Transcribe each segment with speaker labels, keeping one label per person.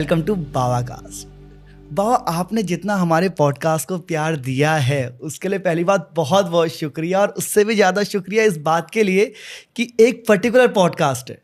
Speaker 1: Welcome to Baba cast. बाबा, आपने जितना हमारे पॉडकास्ट को प्यार दिया है उसके लिए पहली बात बहुत बहुत शुक्रिया, और उससे भी ज़्यादा शुक्रिया इस बात के लिए कि एक पर्टिकुलर पॉडकास्ट है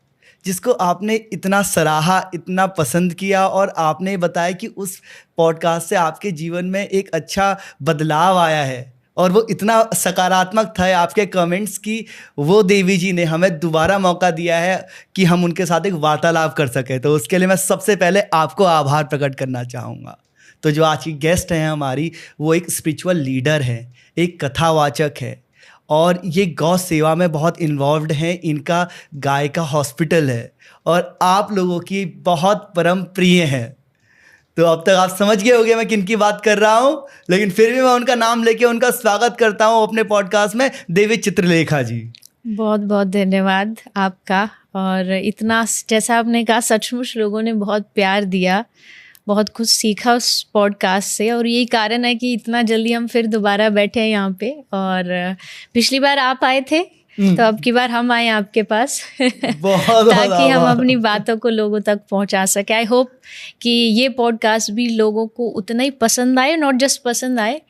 Speaker 1: जिसको आपने इतना सराहा, इतना पसंद किया, और आपने बताया कि उस पॉडकास्ट से आपके जीवन में एक अच्छा बदलाव आया है, और वो इतना सकारात्मक था आपके कमेंट्स की वो देवी जी ने हमें दोबारा मौका दिया है कि हम उनके साथ एक वार्तालाप कर सकें। तो उसके लिए मैं सबसे पहले आपको आभार प्रकट करना चाहूँगा। तो जो आज की गेस्ट हैं हमारी, वो एक स्पिरिचुअल लीडर है, एक कथावाचक है, और ये गौ सेवा में बहुत इन्वॉल्व्ड हैं। इनका गाय का हॉस्पिटल है और आप लोगों की बहुत परम प्रिय हैं। तो अब तक आप समझ गए होंगे मैं किन की बात कर रहा हूँ, लेकिन फिर भी मैं उनका नाम लेके उनका स्वागत करता हूँ अपने पॉडकास्ट में। देवी चित्रलेखा जी,
Speaker 2: बहुत बहुत धन्यवाद आपका। और इतना, जैसा आपने कहा, सचमुच लोगों ने बहुत प्यार दिया, बहुत कुछ सीखा उस पॉडकास्ट से, और यही कारण है कि इतना जल्दी हम फिर दोबारा बैठे हैं यहाँ पे। और पिछली बार आप आए थे तो अब की बार हम आए आपके पास ताकि हम अपनी बातों को लोगों तक पहुंचा सके। आई होप कि ये पॉडकास्ट भी लोगों को उतना ही पसंद आए, नॉट जस्ट पसंद आए,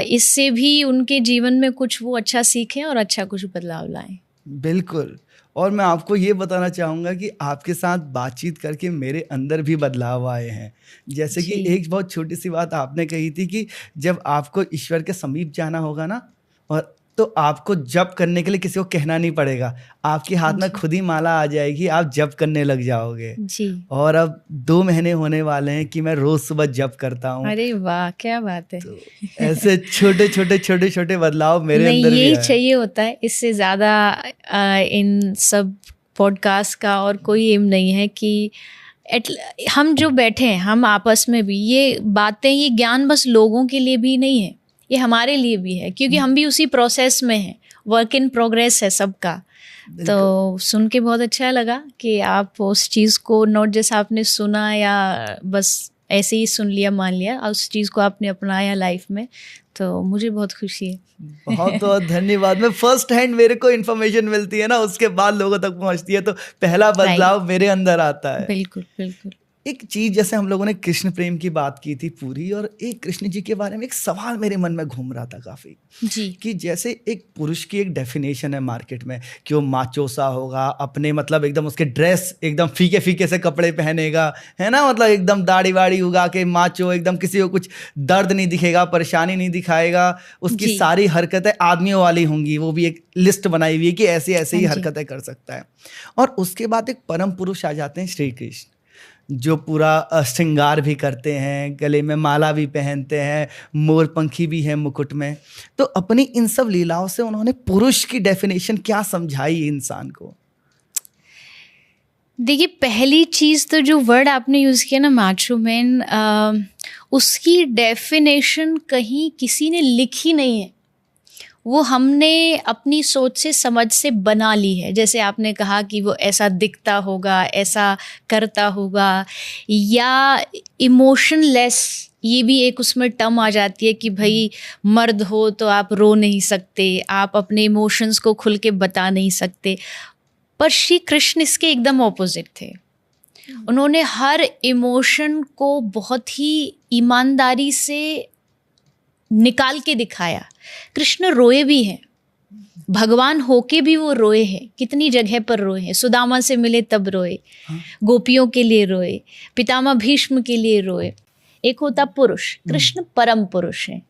Speaker 2: इससे भी उनके जीवन में कुछ वो अच्छा सीखें और अच्छा कुछ बदलाव लाएं।
Speaker 1: बिल्कुल। और मैं आपको ये बताना चाहूँगा कि आपके साथ बातचीत करके मेरे अंदर भी बदलाव आए हैं। जैसे कि एक बहुत छोटी सी बात आपने कही थी कि जब आपको ईश्वर के समीप जाना होगा ना, और तो आपको जप करने के लिए किसी को कहना नहीं पड़ेगा, आपके हाथ में खुद ही माला आ जाएगी, आप जप करने लग जाओगे
Speaker 2: जी।
Speaker 1: और अब 2 महीने होने वाले हैं कि मैं रोज सुबह जप करता हूँ।
Speaker 2: अरे वाह, क्या बात है।
Speaker 1: तो ऐसे छोटे छोटे बदलाव मेरे अंदर भी
Speaker 2: यही
Speaker 1: आए।
Speaker 2: चाहिए होता है, इससे ज़्यादा इन सब पॉडकास्ट का और कोई एम नहीं है कि हम जो बैठे हैं, हम आपस में भी ये बातें, ये ज्ञान बस लोगों के लिए भी नहीं है, ये हमारे लिए भी है, क्योंकि हम भी उसी प्रोसेस में हैं, वर्क इन प्रोग्रेस है सबका। तो सुन के बहुत अच्छा लगा कि आप उस चीज़ को नोट, जैसा आपने सुना या बस ऐसे ही सुन लिया, मान लिया, और उस चीज़ को आपने अपनाया लाइफ में, तो मुझे बहुत खुशी है।
Speaker 1: बहुत बहुत धन्यवाद। मैं फर्स्ट हैंड मेरे को इन्फॉर्मेशन मिलती है ना, उसके बाद लोगों तक पहुंचती है, तो पहला बदलाव मेरे अंदर आता है।
Speaker 2: बिल्कुल बिल्कुल।
Speaker 1: एक चीज, जैसे हम लोगों ने कृष्ण प्रेम की बात की थी पूरी, और एक कृष्ण जी के बारे में एक सवाल मेरे मन में घूम रहा था काफी
Speaker 2: जी।
Speaker 1: कि जैसे एक पुरुष की एक डेफिनेशन है मार्केट में कि वो माचोसा होगा, अपने मतलब एकदम उसके ड्रेस एकदम फीके फीके से कपड़े पहनेगा, है ना, मतलब एकदम दाढ़ी वाड़ी उगा के माचो, एकदम किसी को कुछ दर्द नहीं दिखेगा, परेशानी नहीं दिखाएगा, उसकी सारी हरकतें आदमियों वाली होंगी, वो भी एक लिस्ट बनाई हुई है कि ऐसे ऐसे ही हरकतें कर सकता है। और उसके बाद एक परम पुरुष आ जाते हैं श्री कृष्ण, जो पूरा श्रृंगार भी करते हैं, गले में माला भी पहनते हैं, मोर पंखी भी है मुकुट में। तो अपनी इन सब लीलाओं से उन्होंने पुरुष की डेफिनेशन क्या समझाई इंसान को?
Speaker 2: देखिए, पहली चीज़ तो जो वर्ड आपने यूज़ किया ना, माचो मैन, उसकी डेफिनेशन कहीं किसी ने लिखी नहीं है, वो हमने अपनी सोच से, समझ से बना ली है। जैसे आपने कहा कि वो ऐसा दिखता होगा, ऐसा करता होगा, या इमोशनलेस, ये भी एक उसमें टर्म आ जाती है कि भाई मर्द हो तो आप रो नहीं सकते, आप अपने इमोशंस को खुल के बता नहीं सकते। पर श्री कृष्ण इसके एकदम ऑपोजिट थे। उन्होंने हर इमोशन को बहुत ही ईमानदारी से निकाल के दिखाया। कृष्ण रोए भी हैं, भगवान होके भी वो रोए हैं, कितनी जगह पर रोए हैं। सुदामा से मिले तब रोए, गोपियों के लिए रोए, पितामह भीष्म के लिए रोए। एक होता पुरुष, कृष्ण परम पुरुष हैं।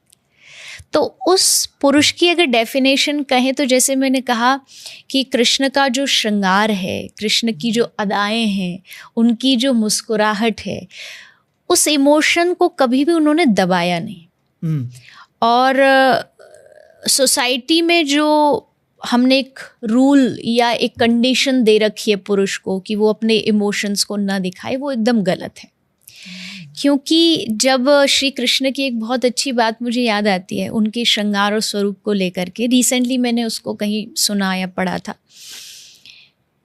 Speaker 2: तो उस पुरुष की अगर डेफिनेशन कहें तो जैसे मैंने कहा कि कृष्ण का जो श्रृंगार है, कृष्ण की जो अदाएं हैं, उनकी जो मुस्कुराहट है, उस इमोशन को कभी भी उन्होंने दबाया नहीं। और सोसाइटी में जो हमने एक रूल या एक कंडीशन दे रखी है पुरुष को कि वो अपने इमोशंस को ना दिखाए, वो एकदम गलत है। क्योंकि जब श्री कृष्ण की एक बहुत अच्छी बात मुझे याद आती है उनके श्रृंगार और स्वरूप को लेकर के, रिसेंटली मैंने उसको कहीं सुना या पढ़ा था।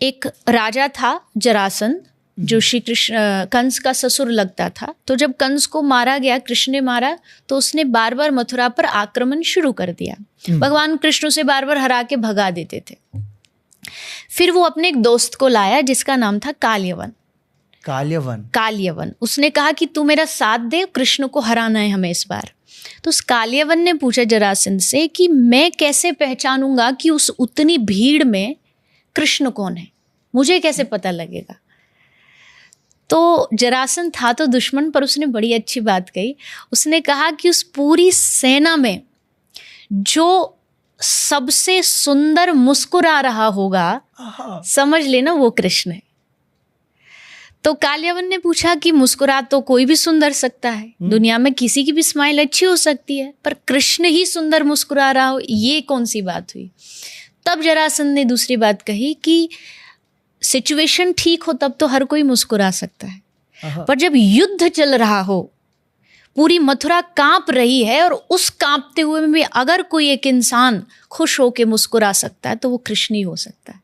Speaker 2: एक राजा था जरासंध, जो श्री कृष्ण कंस का ससुर लगता था। तो जब कंस को मारा गया, कृष्ण ने मारा, तो उसने बार बार मथुरा पर आक्रमण शुरू कर दिया। भगवान कृष्ण से बार बार हरा के भगा देते थे। फिर वो अपने एक दोस्त को लाया जिसका नाम था काल्यवन। काल्यवन। उसने कहा कि तू मेरा साथ दे, कृष्ण को हराना है हमें इस बार। तो उस काल्यवन ने पूछा जरासंध से कि मैं कैसे पहचानूंगा कि उस उतनी भीड़ में कृष्ण कौन है, मुझे कैसे पता लगेगा। तो जरासंध था तो दुश्मन, पर उसने बड़ी अच्छी बात कही। उसने कहा कि उस पूरी सेना में जो सबसे सुंदर मुस्कुरा रहा होगा, समझ लेना वो कृष्ण है। तो काल्यवन ने पूछा कि मुस्कुरा तो कोई भी सुंदर सकता है, दुनिया में किसी की भी स्माइल अच्छी हो सकती है, पर कृष्ण ही सुंदर मुस्कुरा रहा हो, ये कौन सी बात हुई। तब जरासंध ने दूसरी बात कही कि सिचुएशन ठीक हो तब तो हर कोई मुस्कुरा सकता है, पर जब युद्ध चल रहा हो, पूरी मथुरा कांप रही है, और उस कांपते हुए में भी अगर कोई एक इंसान खुश होकर मुस्कुरा सकता है तो वो कृष्ण ही हो सकता है।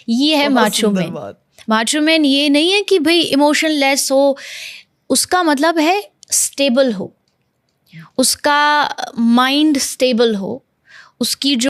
Speaker 2: ये है माचो मैन। माचो मैन ये नहीं है कि भाई इमोशनलेस हो, उसका मतलब है स्टेबल हो, उसका माइंड स्टेबल हो, उसकी जो